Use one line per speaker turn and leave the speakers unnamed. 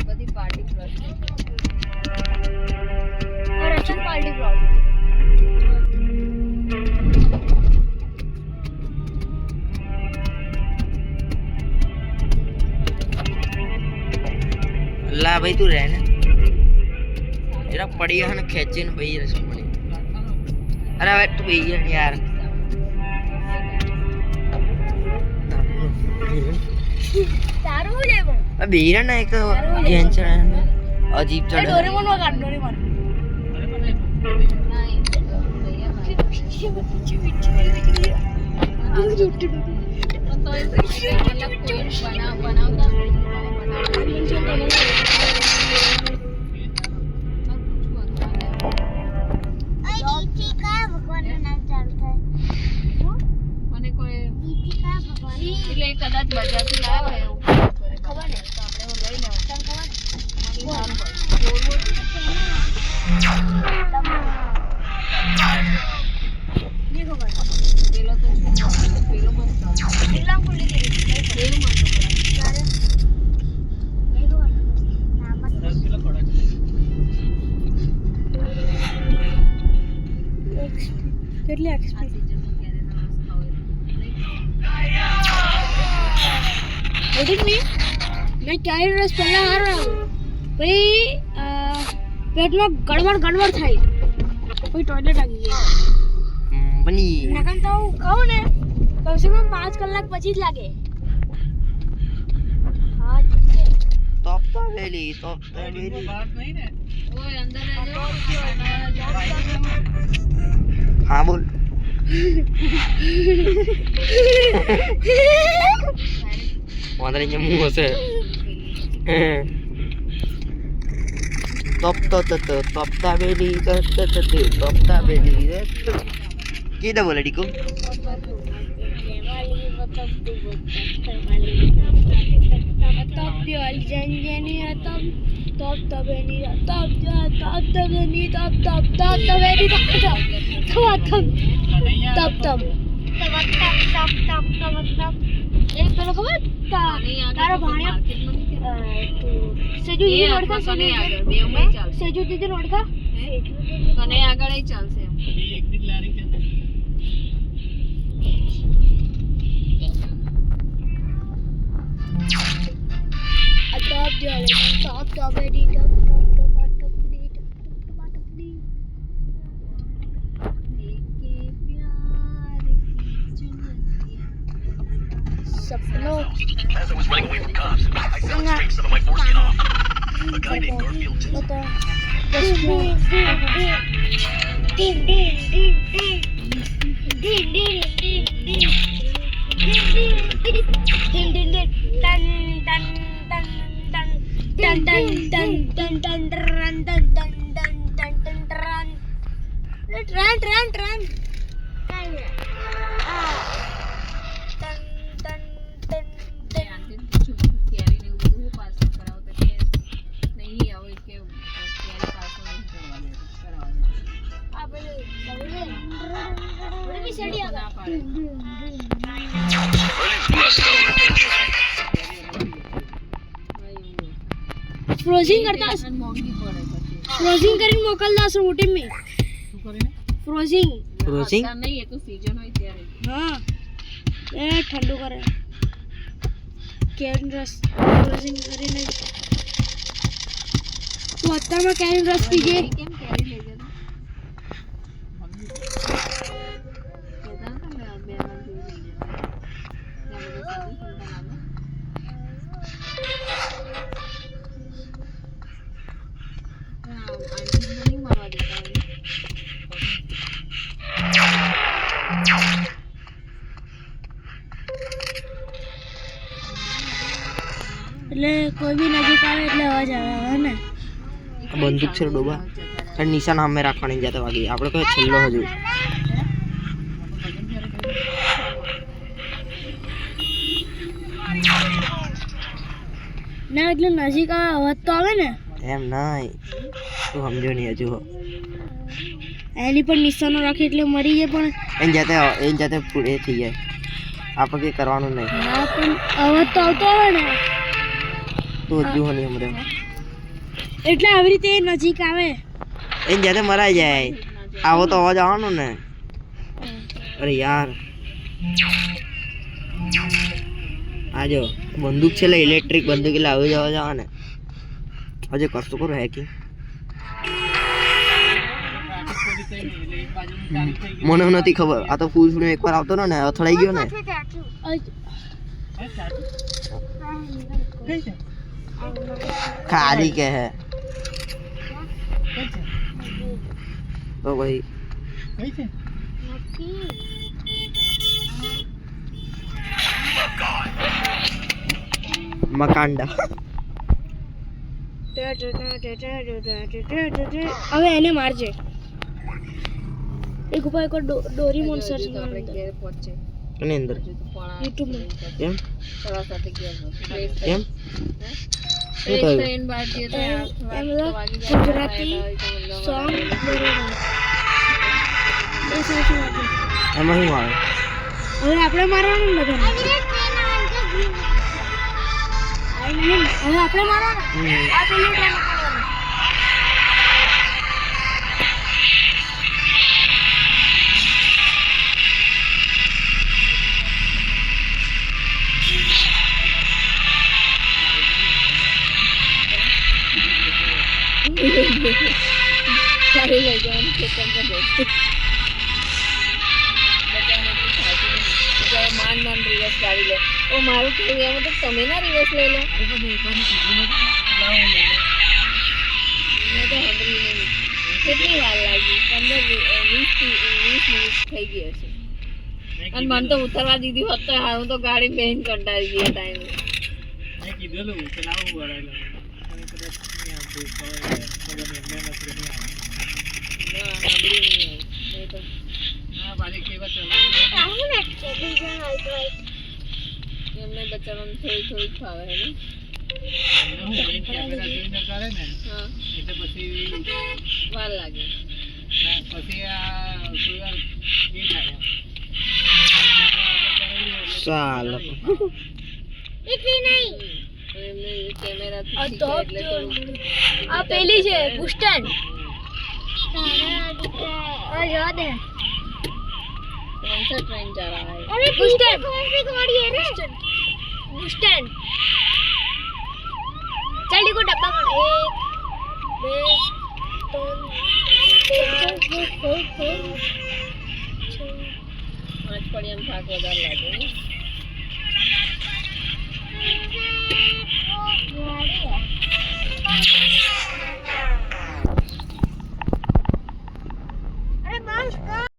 બધી party plus
और action party blog
ला भाई तू रहने जरा पड़ी है ना खेचे न भाई रसम पड़ी अरे भाई तू भाई यार
तारू ले वो
अब हीरा ना एक टेंशन अजीब चढ़
डोरेमोन वगैरह डोरेमोन
કદાચ બજારથી લાવ્યો હોય એવું ખબર ને તો આપણે હું લઈ લેવું તને ખબર પેલો તો પેલો મત
પેલા ખુલ્લી કરી
પેલું મત
ત્યારે એ ખબર નામ 10 કિલો પડા છે કેટલી એક્સપી एडिट में मैं कैरी रस पहला हार रहा हूँ भाई पेट में गड़बड़ था कोई टॉयलेट आ गई
बनी
नकन तो कहूँ ने कम से कम 5 कलाक પછી જ લાગે हाँ
तोपता वेली
बात नहीं ने ओए अंदर आ
हाँ बोल वांदरे मुंह से तोपता बेली तोपता बेली किधर बोले डिको
एक पेलो खबर तारा भाणिया सेजू दीदी ओळखा
કને આગળ બેવમાં ચાલશે
सेजू दीदी ओळखा
કને આગળ જ ચાલશે એમ એક દિન લારી છે
अटॉप जो है टॉप टॉप एडी टॉप सपनों
As I was running away from cops, I fell straight some of my foreskin off. A guy named Garfield took
पता रन फ्रोजिंग करता फ्रोजिंग કરીને મોકલતા છે મોટી મે શું કરીને फ्रोजिंग
નહીં એ તો સીઝન હોય ત્યારે
હા એ ઠંડુ કરે કેન રસ फ्रोजिंग કરીને તો અત્યારમાં કેન રસ પીજે
કેમ કેરી લઈ જતો કેતા હતા મેં બે વાર જોઈ લઈ જતો ત્યાં બધું સારું સંતાન આવે આંટી નહીં મળવા દેતા
એટલે કોઈ બી નજીક આવે એટલે અવાજ આવે ને
બંદૂક છે ડોબા અને નિશાન સામે રાખવાની જાતે વાગી આપણે કઈ છેલ્લો હજુ
ના એટલે નજીક આવે અવાજ તો આવે ને
એમ નહીં તું સમજો નહીં હજુ
એની પર નિશાનો રાખી એટલે મરી જાય પણ
એને જાતે પૂરે થઈ જાય આપણે કંઈ કરવાનું નહીં
હા પણ અવાજ તો આવતો આવે ને
તો હજુ નહીં હમણાં
એટલે આવી રીતે નજીક આવે
એને જાતે મરાઈ જાય આવો તો અવાજ આવવાનો ને અરે યાર આજો બંદૂક છે એટલે ઇલેક્ટ્રિક બંદૂક એટલે આવી જવા જવા ને હજુ કરશું કરું હેકિંગ મને નથી ખબર આ તો ફૂલ ફૂલ એકવાર આવતો ને અથડાઈ ગયો ને ખાલી કે હે તો ભાઈ મકાંડા
હવે એને મારજે એક ઉપર એક ડોરીમોન સર્ચ
આપણે ઘેર પહોંચે
એની અંદર
YouTube માં
એમ
થોડા સાથે ગયા
એમ
ફ્રેશ
થયું?
થઈને બહાર જઈએ તો
ગુજરાતી સોંગ
એમાં શું આવે
હવે આપણે મારવાનું ને બધાને હવે આપણે મારવાનું આ પેલી ટ્રેન મારવાનું
સારી લઈ જવાનું ખેતર પર બેઠું માંડ રિવર્સ ગાડી લે ઓ મારું કેવું એમાં તો તમે ના રિવર્સ લઈ લો મેં તો સાંભળ્યું નહીં કેટલી વાર લાગી 15-20 મિનિટ થઈ ગઈ હશે અને મને તો ઉતરવા દીધી હોત તો હું તો ગાડી બેન કંટાળી ગઈ ટાઈમે એમને બચાવવાનું થોડી થોડી ફાવે હે ને હા વાર લાગે
ચાલો
એમને કેમેરાથી
આ તો
એટલે થોડું
આ પેલી છે બુસ્ટન આ યાદ है
कौन सा ट्रेन जा रहा है
अरे बूस्टन कौन सी गाड़ी है रे बूस्टन चल को डब्बा कर 1 2 3 4 5
પાંચ પડિયામાં થાક વધારે લાગે ને